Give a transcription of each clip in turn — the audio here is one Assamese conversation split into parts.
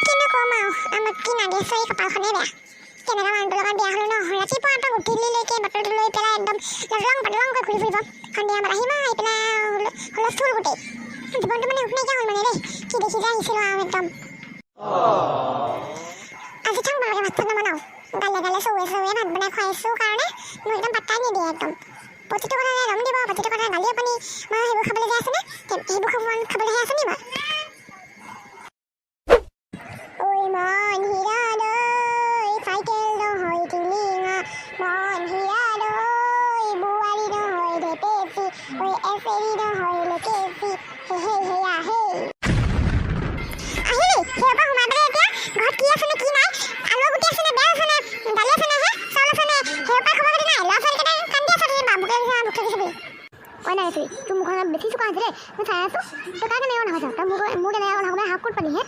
কিনো কম আৰু আমাক কি নাগেছে এই কপালখনে বেয়া কেনেকা মানুহটোৰ লগত বিয়া হ'লো ন ৰাতিপুৱা পৰা গধূলিলৈকে বটলটো লৈ পেলাই একদম লদলং পদলংকৈ ঘূৰি ফুৰিব সন্ধিয়া সময়ত আহিব আহি পেলাই হুলস্থুল গোটেই জীৱনটো মানে উঠ নাইকিয়া হ'ল মানে দেই কি দেখি যে আহিছিলোঁ আৰু একদম আজি থাক তোমালোকে ভাত চাত নবনাওঁ গালে গালে চৌৱে ভাত বনাই খুৱাইছোঁ কাৰণে মোক একদম পাত্তাই নিদিয়ে একদম প্ৰতিটো কথাতে ৰং দিব প্ৰতিটো কথা গালি আপুনি মই সেইবোৰ খাবলৈ যে আছেনে সেইবোৰ খাবলৈহে আছে নি মই ঐ মন হীৰা দৈ চাইকেল নহয় টিলিঙা মন হীৰা দৈ বোৱাৰী নহয় ঢেপেচি ঐ এচেৰি নহয় লেকেচি হে হেয়া হে আহিলি সেইৰ পৰা সোমাই পেলাই এতিয়া ঘৰত কি আছে নে কি নাই আলু গুটি আছে নে বেয়া আছে নে দালি আছে নে চাউল আছে নে সেইৰ পৰা খবৰ খাতি নাই ল'ৰা ছোৱালীকেইটাই কান্দি আছে বাবুকে ভোকে দিছে বুলি ঐ নাই আছে তোৰ মুখখন বেছি চোকা আছে দেই মই চাই আছোঁ তই কাকে কেনেকৈ কথা কৈছ তই মোক এনেকৈ কথা ক'বলৈ হাক ক'ত পালি হে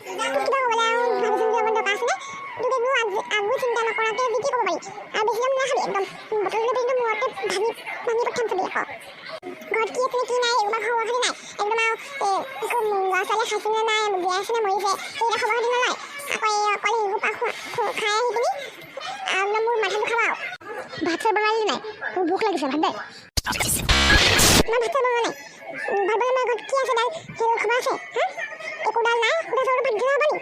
কিবা ক'বলৈ আৰু ভাবিছোঁ যে অকণ দৰকাৰ আছেনে তোক একো আগবোৰ চিন্তা নকৰাকৈ বিক্ৰী ক'ব পাৰি আৰু বেছি দাম নাখাবি একদম বটলটো কিন্তু মূৰতে ভাঙি পঠাম চাবি আকৌ ঘৰত কি আছে কি নাই এইবোৰ খবৰ খাতি নাই একদম আৰু ল'ৰা ছোৱালীয়ে খাইছে নে নাই বিয়া আছে নে মৰিছে সেইকেইটা খবৰ খাতি নলয় আকৌ এই অকল সেইবোৰ পৰা খাই আহি পিনি একদম মোৰ মাথাটো খাবা আৰু ভাত চাত বনালি নাই মোৰ ভোক লাগিছে ভাত দে মই ভাত চাত বনোৱা নাই ভাত বনাই ঘৰত কি আছে দাল সেইবোৰ খবৰ আছে হা একো ডাল নাই সুদা চাউল ভাত দিব হ'ব নি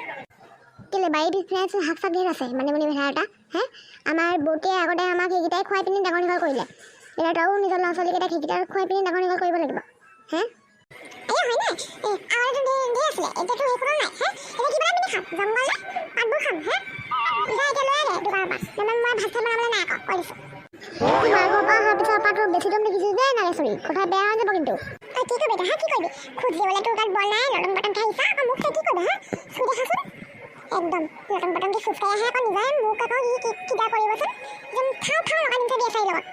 কেলে বাৰী পিছফালে শাক চাক ধেৰ আছে মানে ভেড়া এটা হে আমাৰ বৌকে আগতে আমাক সেইকেইটাই খুৱাই পিনি ডাঙৰ দীঘল কৰিলে এতিয়া তইও নিজৰ ল'ৰা ছোৱালীকেইটাক সেইকেইটা খুৱাই পিনি ডাঙৰ দীঘল কৰিব লাগিব হে হয় নাই আগতেতো ধেৰ আছিলে এতিয়াতো সেইখনো নাই হে এতিয়া কি বনাই পিনি খাম জংঘল পাতবোৰ খাম হে এতিয়া লৈ আনে দোকানৰ পৰা মানে মই ভাত চাত বনাবলৈ নাই আকৌ কৈ দিছোঁ তোমাৰ ঘৰৰ পৰা অহাৰ পিছৰ পৰা তোৰ বেছি দম দেখিছোঁ যে নাগেশ্বৰী কথা বেয়া হৈ যাব কিন্তু কি কৰিবি এতিয়া হা কি কৰিবি খোজ দিবলৈ তোৰ তাত বল নাই লটং পটং খাইছা আকৌ মোক কি কৰিবি হা চুই দেখাচোন একদম লটং পটংকৈ খোজকাঢ়ি আহে আকৌ নিজে মোক আকৌ কিবা কৰিবচোন একদম খাওঁ লগাই নিছে বিয়া চাৰি লগত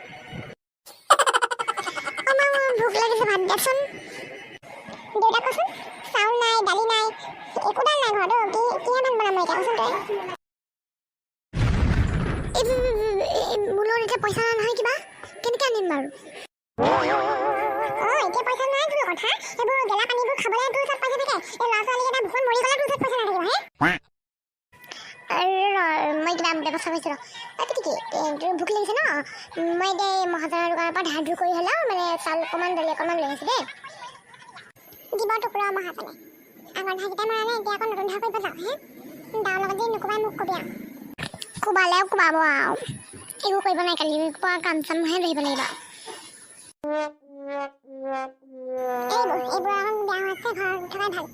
আমাৰ ভোক লাগিছে ভাত দেচোন দেউতাক কচোন চাউল নাই দালি নাই একো ডাল নাই ঘৰত কিহে ভাত বনাম মই এতিয়া কচোন তই মোৰ লগত এতিয়া পইচা নাই নহয় কিবা কেনেকৈ আনিম বাৰু এতিয়া পইচা নাই তোৰ কথা সেইবোৰ গেলা পানীবোৰ খাবলৈ তোৰ ওচৰত পইচা থাকে এই ল'ৰা ছোৱালীকেইটা ভোকত মৰি গ'লে তোৰ ওচৰত পইচা নাথাকিব হে মই কিবা ব্যৱস্থা কৰিছোঁ কি তোৰ ভোক লাগিছে ন মই এতিয়া এই মহাজনৰ দোকানৰ পৰা ধাৰ ধুৰ কৰি হ'লেও মানে চাউল অকণমান দালি অকণমান লৈ আহিছোঁ দেই দিব টুকুৰা মহাজনে আগৰ ধাৰকেইটা মৰা নাই এতিয়া আকৌ নতুন ধাৰ কৰিব যাওঁ হে দাৱৰ লগত যে নোকোবাই মোক কবি আৰু কোবালেও কোবাব আৰু একো কৰিব নাই কালি পৰা কাম চামহে ধৰিব লাগিব এইবোৰ এখন বিয়া হৈছে ঘৰত থকাই ভাল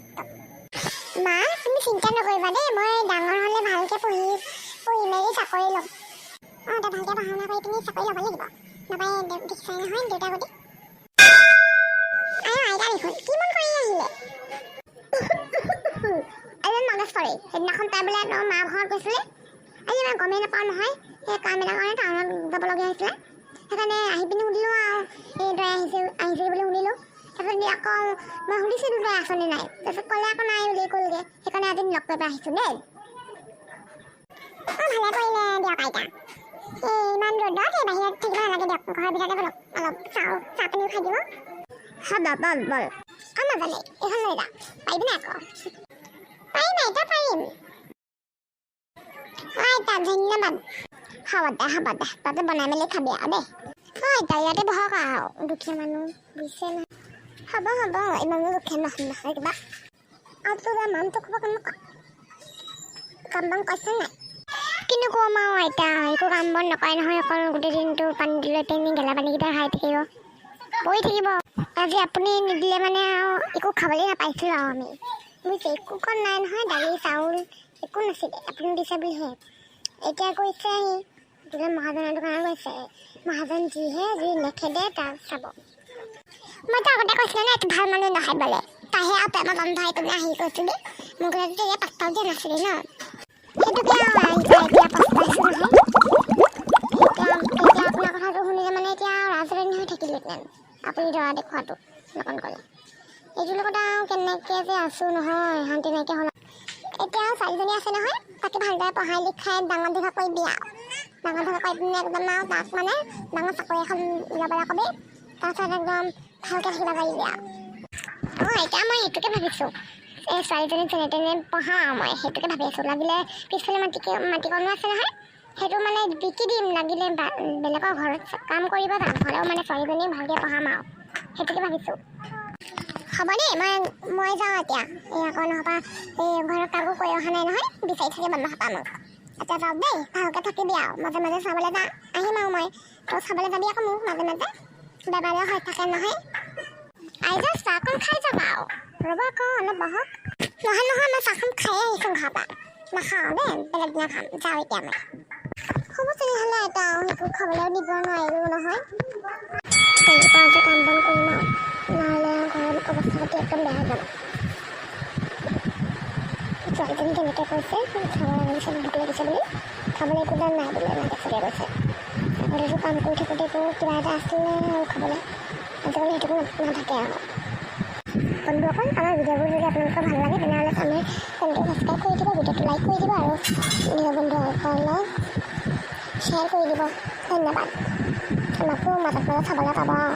মা তুমি চিন্তা নকৰিবা দেই মই ডাঙৰ হ'লে ভালকৈ পঢ়ি মেলি চাকৰি ল'ম তই ভালকৈ পঢ়া শুনা কৰি পিনি চাকৰি ল'ব লাগিব নাপায় দেখিছাই নহয় দেউতা গতি আইতা দেখোন কি মন কৰি আহিলে এজন নাগেশ্বৰী সেইদিনাখন তাই বোলে তই মা ঘৰত গৈছিলে আজি মই গমেই নাপাওঁ নহয় সেই কাম এটা কাৰণে টাউনত যাবলগীয়া হৈছিলে সেইকাৰণে আহি পিনি সুধিলোঁ আৰু এই তই আহিছিল বুলি শুনিলোঁ তাৰপিছত আকৌ মই সুধিছিলোঁ তই আছনে নাই তাৰপিছত ক'লে আকৌ নাই বুলি ক'লগৈ সেইকাৰণে আজি লগ কৰিব আহিছোঁ দেই ভালে কৰিলে দিয়ক আইতা ইমান ৰ'দত এই বাহিৰত থাকিব নালাগে দিয়ক ঘৰৰ ভিতৰতে বলক অলপ চাহ পানীও খাই দিব হ'ব বল অঁ নাজানে এইখন লৈ যা পাৰিবি নাই আকৌ পাৰিম আইতা পাৰিম আইতা ধন্যবাদ হ'ব দে তাতে বনাই মেলি খাবি আৰু দেই আইতা ইয়াতে বহক আৰু দুখীয়া মানুহ বুজিছে নহয় হ'ব ইমানো দুখীয়া নহয় কিবা আৰু তোৰ মানুহটো খবৰ কেনেকুৱা কাম বন কৰিছে নাই কিন্তু ক'ম আৰু আইতা একো কাম বন নকৰে নহয় অকল গোটেই দিনটো পানী দিলে পিনি গেলা পানীকেইটা খাই থাকিব পৰি থাকিব আজি আপুনি নিদিলে মানে আৰু একো খাবলৈ নাপাইছিলোঁ আৰু আমি বুজিছে একো কণ নাই নহয় দালি চাউল একো নাছিলে আপুনি দিছে বুলিহে এতিয়া কৈছে আহি বোলে মহাজনৰ দোকানত গৈছে মহাজন যি নেখেদে তাক চাব মইতো আগতে কৈছিলোঁ ন এইটো ভাল মানুহ নহয় বোলে তাইহে আৰু প্ৰেমত অন্ধ হৈ পিনে আহি কৈছিলি মোক তেতিয়া পাত্তাও দিয়া নাছিলি ন সেইটোকে এতিয়া পস্তাইছোঁ নহয় এতিয়া আপোনাৰ কথাটো শুনিলে মানে এতিয়া ৰাজৰাণী হৈ থাকিলোহেঁতেন আপুনি দৰা দেখুৱাটো নকণ ক'লে এইটোৰ লগত আৰু কেনেকৈ যে আছোঁ নহয় শান্তি নাইকিয়া হ'ল এতিয়া ছোৱালীজনী আছে নহয় তাকে ভালদৰে পঢ়াই লিখাই ডাঙৰ দীঘল কৰি বিয়া ডাঙৰ দীঘল কৰি পিনে একদম আৰু তাক মানে ডাঙৰ চাকৰি এখন ল'বলৈ ক'বি তাৰপিছত একদম ভালকৈ থাকিব পাৰিবি আৰু এতিয়া মই এইটোকে ভাবিছোঁ এই ছোৱালীজনীক যেনে তেনে পঢ়াওঁ মই সেইটোকে ভাবি আছোঁ। লাগিলে পিছফালে মাটিকণো আছে নহয়, সেইটো মানে বিকি দিম, লাগিলে বেলেগৰ ঘৰত কাম কৰিব যাম, হ'লেও মানে ছোৱালীজনী ভালকৈ পঢ়াম আৰু সেইটোকে ভাবিছোঁ। হ'ব দেই, মই যাওঁ এতিয়া। এই আকৌ নহবা এই ঘৰত কাকো কৈ অহা নাই নহয়, বিচাৰি থাকে বন্ধ মোক। এতিয়া যাওক দেই, ভালকৈ থাকিবি আৰু মাজে মাজে চাবলৈ যা, আহিম আৰু মই তই চাবলৈ যাবি আকৌ মোক মাজে মাজে, বেমাৰেও হৈ থাকে নহয়। আইজা চাহকণ খাই যাবা আৰু ৰ'ব আকৌ অলপ বহক। নহয় মই চাহখন খাই আহিছোঁ ঘৰৰ পৰা, নাখাওঁ দেই, বেলেগ দিনা খাম, যাওঁ এতিয়া মই। হ'ব তেনেহ'লে এটা সেইটো খাবলৈও দিব নোৱাৰিলোঁ নহয়। তেনেকুৱা যে কাম বন কৰিম আৰু নহ'লে ঘৰৰ অৱস্থা পাতি একদম বেয়া হৈ যাব। ছোৱালীজনী তেনেকৈ কৈছে খাব লাগিছে, ভোক লাগিছে বুলি, খাবলৈ একো দাম নাই বোলে, এনেকৈ চবেই কৈছে। আগতেতো কাম কৰি থাকোঁতে একো কিবা এটা আছিলে আৰু খাবলৈ, আজিকালি সেইটো নাথাকে আৰু। বন্ধুসকল, আমাৰ ভিডিঅ'বোৰ যদি আপোনালোকৰ ভাল লাগে তেনেহ'লে আমাৰ চেনেলটো ছাবস্ক্ৰাইব কৰি দিব, ভিডিঅ'টো লাইক কৰি দিব আৰু নিজৰ বন্ধুসকলক শ্বেয়াৰ কৰি দিব। ধন্যবাদ। আমাকো মাজত চাবলৈ পাব আৰু।